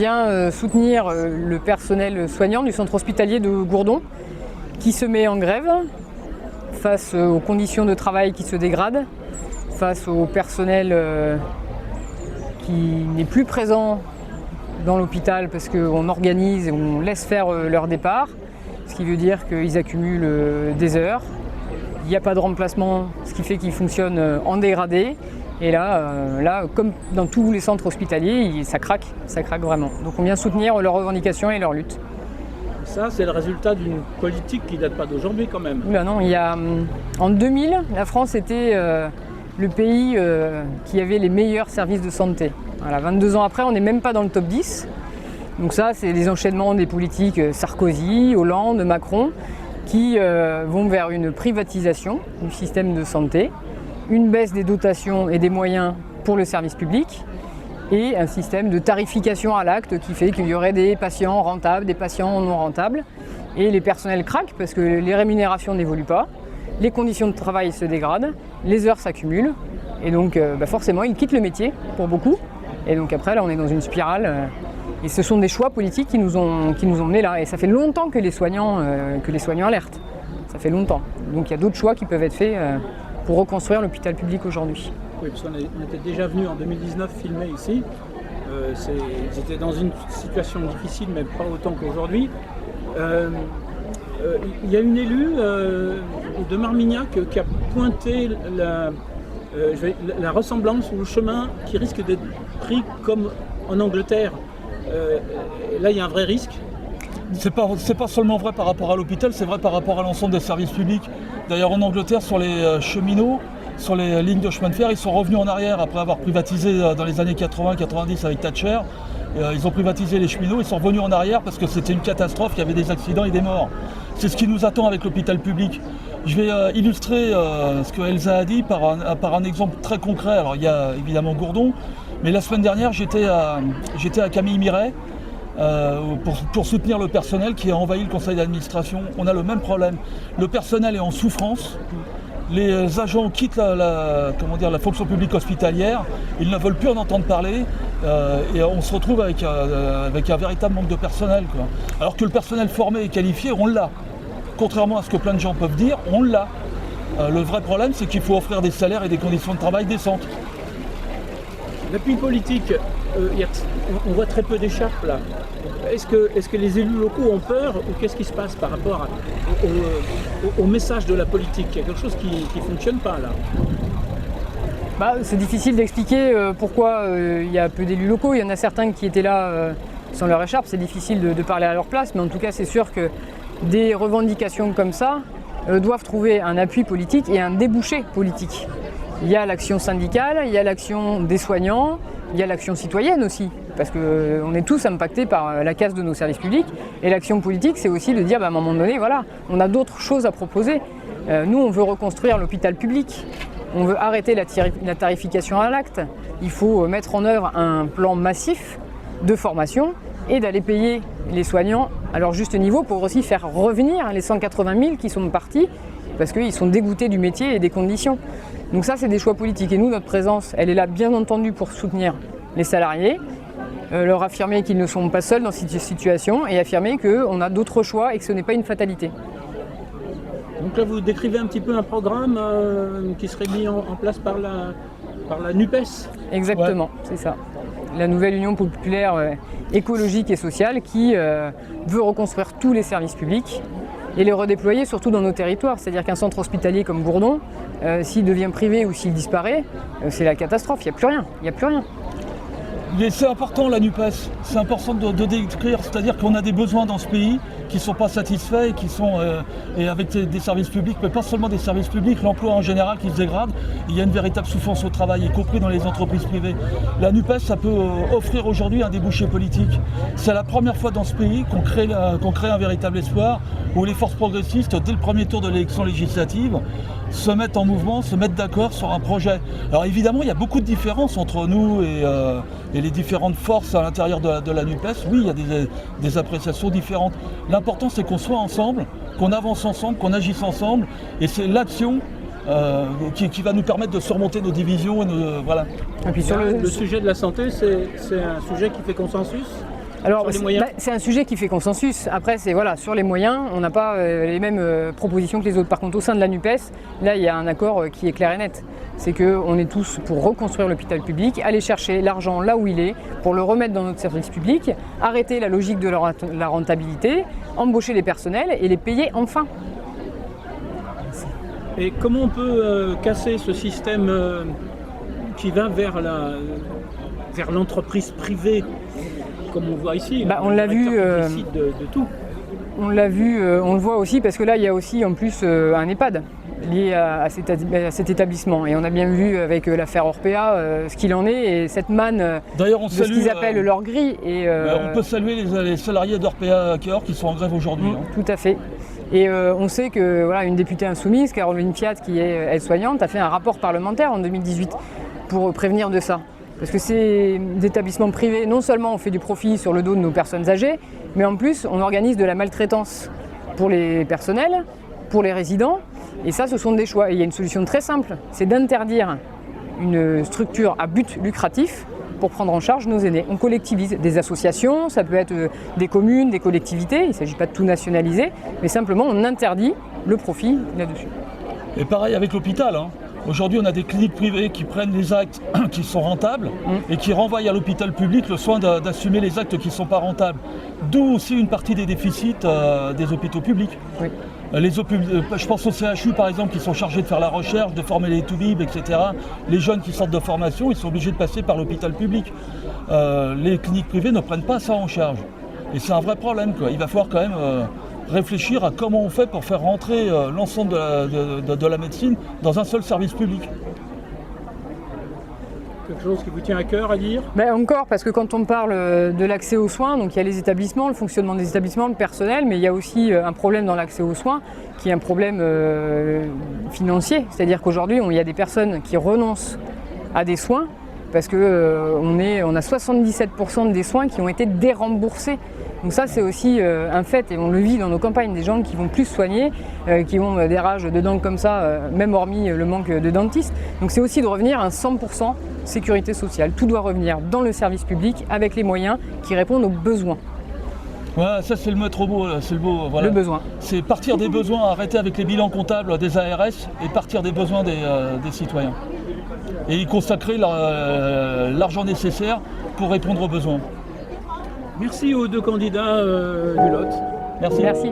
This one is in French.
vient soutenir le personnel soignant du centre hospitalier de Gourdon qui se met en grève face aux conditions de travail qui se dégradent, face au personnel qui n'est plus présent dans l'hôpital parce qu'on organise et on laisse faire leur départ, ce qui veut dire qu'ils accumulent des heures. Il n'y a pas de remplacement, ce qui fait qu'ils fonctionnent en dégradé. Et là, comme dans tous les centres hospitaliers, ça craque vraiment. Donc on vient soutenir leurs revendications et leurs luttes. Ça, c'est le résultat d'une politique qui ne date pas d'aujourd'hui quand même. Ben non, en 2000, la France était le pays qui avait les meilleurs services de santé. Voilà, 22 ans après, on n'est même pas dans le top 10. Donc ça, c'est les enchaînements des politiques Sarkozy, Hollande, Macron, qui vont vers une privatisation du système de santé, une baisse des dotations et des moyens pour le service public et un système de tarification à l'acte qui fait qu'il y aurait des patients rentables, des patients non rentables. Et les personnels craquent parce que les rémunérations n'évoluent pas, les conditions de travail se dégradent, les heures s'accumulent et donc forcément ils quittent le métier pour beaucoup. Et donc après là on est dans une spirale et ce sont des choix politiques qui nous ont menés là. Et ça fait longtemps que les soignants alertent, ça fait longtemps. Donc il y a d'autres choix qui peuvent être faits pour reconstruire l'hôpital public aujourd'hui. Oui, parce qu'on était déjà venu en 2019 filmer ici. Ils étaient dans une situation difficile, mais pas autant qu'aujourd'hui. Il y a une élue de Marmignac qui a pointé la ressemblance ou le chemin qui risque d'être pris comme en Angleterre. Là, il y a un vrai risque. C'est pas seulement vrai par rapport à l'hôpital, c'est vrai par rapport à l'ensemble des services publics. D'ailleurs, en Angleterre, sur les cheminots, sur les lignes de chemin de fer, ils sont revenus en arrière après avoir privatisé dans les années 80-90 avec Thatcher. Ils ont privatisé les cheminots, ils sont revenus en arrière parce que c'était une catastrophe, il y avait des accidents et des morts. C'est ce qui nous attend avec l'hôpital public. Je vais illustrer ce que Elsa a dit par un exemple très concret. Alors il y a évidemment Gourdon, mais la semaine dernière j'étais à Camille-Miret pour soutenir le personnel qui a envahi le conseil d'administration. On a le même problème. Le personnel est en souffrance. Les agents quittent la fonction publique hospitalière, ils ne veulent plus en entendre parler et on se retrouve avec un véritable manque de personnel, quoi. Alors que le personnel formé et qualifié, on l'a. Contrairement à ce que plein de gens peuvent dire, on l'a. Le vrai problème, c'est qu'il faut offrir des salaires et des conditions de travail décentes. L'appui politique, on voit très peu d'écharpes là. Est-ce que les élus locaux ont peur ou qu'est-ce qui se passe par rapport au message de la politique? Il y a quelque chose qui ne fonctionne pas là. C'est difficile d'expliquer pourquoi il y a peu d'élus locaux. Il y en a certains qui étaient là sans leur écharpe. C'est difficile de parler à leur place, mais en tout cas c'est sûr que des revendications comme ça doivent trouver un appui politique et un débouché politique. Il y a l'action syndicale, il y a l'action des soignants, il y a l'action citoyenne aussi, parce qu'on est tous impactés par la casse de nos services publics. Et l'action politique, c'est aussi de dire, à un moment donné, voilà, on a d'autres choses à proposer. Nous, on veut reconstruire l'hôpital public, on veut arrêter la tarification à l'acte. Il faut mettre en œuvre un plan massif de formation et d'aller payer les soignants à leur juste niveau pour aussi faire revenir les 180 000 qui sont partis, parce qu'ils sont dégoûtés du métier et des conditions. Donc ça, c'est des choix politiques. Et nous, notre présence, elle est là bien entendu pour soutenir les salariés, leur affirmer qu'ils ne sont pas seuls dans cette situation et affirmer qu'on a d'autres choix et que ce n'est pas une fatalité. Donc là, vous décrivez un petit peu un programme qui serait mis en place par la NUPES. Exactement, ouais. C'est ça. La nouvelle Union populaire écologique et sociale qui veut reconstruire tous les services publics et les redéployer surtout dans nos territoires. C'est-à-dire qu'un centre hospitalier comme Gourdon, s'il devient privé ou s'il disparaît, c'est la catastrophe, il n'y a plus rien, Mais c'est important la NUPES, c'est important de décrire, c'est-à-dire qu'on a des besoins dans ce pays qui ne sont pas satisfaits et qui sont et avec des services publics, mais pas seulement des services publics, l'emploi en général qui se dégrade. Il y a une véritable souffrance au travail, y compris dans les entreprises privées. La NUPES, ça peut offrir aujourd'hui un débouché politique. C'est la première fois dans ce pays qu'on crée un véritable espoir, où les forces progressistes, dès le premier tour de l'élection législative, se mettent en mouvement, se mettent d'accord sur un projet. Alors évidemment, il y a beaucoup de différences entre nous et les différentes forces à l'intérieur de la NUPES. Oui, il y a des appréciations différentes. L'important, c'est qu'on soit ensemble, qu'on avance ensemble, qu'on agisse ensemble. Et c'est l'action qui va nous permettre de surmonter nos divisions. Voilà. Et puis sur le sujet de la santé, c'est un sujet qui fait consensus ? Alors, Sur les moyens c'est un sujet qui fait consensus. Après, c'est voilà, sur les moyens, on n'a pas les mêmes propositions que les autres. Par contre, au sein de la NUPES, là, il y a un accord qui est clair et net. C'est qu'on est tous pour reconstruire l'hôpital public, aller chercher l'argent là où il est, pour le remettre dans notre service public, arrêter la logique de la rentabilité, embaucher les personnels et les payer enfin. Et comment on peut casser ce système qui va vers l'entreprise privée, comme on voit ici, on l'a vu, qui décide de tout. On l'a vu, on le voit aussi parce que là il y a aussi en plus un EHPAD lié à cet établissement et on a bien vu avec l'affaire Orpea ce qu'il en est et cette manne D'ailleurs, on de ce qu'ils appellent leur grille. On peut saluer les salariés d'Orpea Cahors qui sont en grève aujourd'hui. Tout à fait. Et on sait que voilà, une députée insoumise, Caroline Fiat, qui est aide-soignante, a fait un rapport parlementaire en 2018 pour prévenir de ça. Parce que ces établissements privés, non seulement on fait du profit sur le dos de nos personnes âgées, mais en plus on organise de la maltraitance pour les personnels, pour les résidents. Et ça, ce sont des choix. Et il y a une solution très simple, c'est d'interdire une structure à but lucratif pour prendre en charge nos aînés. On collectivise des associations, ça peut être des communes, des collectivités, il ne s'agit pas de tout nationaliser, mais simplement on interdit le profit là-dessus. Et pareil avec l'hôpital. Aujourd'hui, on a des cliniques privées qui prennent les actes qui sont rentables et qui renvoient à l'hôpital public le soin d'assumer les actes qui ne sont pas rentables. D'où aussi une partie des déficits des hôpitaux publics. Oui. Je pense au CHU par exemple qui sont chargés de faire la recherche, de former les toubibs, etc. Les jeunes qui sortent de formation, ils sont obligés de passer par l'hôpital public. Les cliniques privées ne prennent pas ça en charge. Et c'est un vrai problème, quoi. Il va falloir quand même réfléchir à comment on fait pour faire rentrer l'ensemble de la médecine dans un seul service public. Quelque chose qui vous tient à cœur à dire ? Encore, parce que quand on parle de l'accès aux soins, donc il y a les établissements, le fonctionnement des établissements, le personnel, mais il y a aussi un problème dans l'accès aux soins qui est un problème financier. C'est-à-dire qu'aujourd'hui, il y a des personnes qui renoncent à des soins parce qu'on a 77% des soins qui ont été déremboursés. Donc ça, c'est aussi un fait et on le vit dans nos campagnes, des gens qui vont plus soigner, qui ont des rages de dents comme ça, même hormis le manque de dentistes. Donc c'est aussi de revenir à un 100% sécurité sociale. Tout doit revenir dans le service public avec les moyens qui répondent aux besoins. Ouais, ça c'est le maître mot, c'est le beau. Voilà. Le besoin. C'est partir des besoins, arrêter avec les bilans comptables des ARS et partir des besoins des citoyens. Et y consacrer l'argent nécessaire pour répondre aux besoins. Merci aux deux candidats du Lot. Merci. Merci.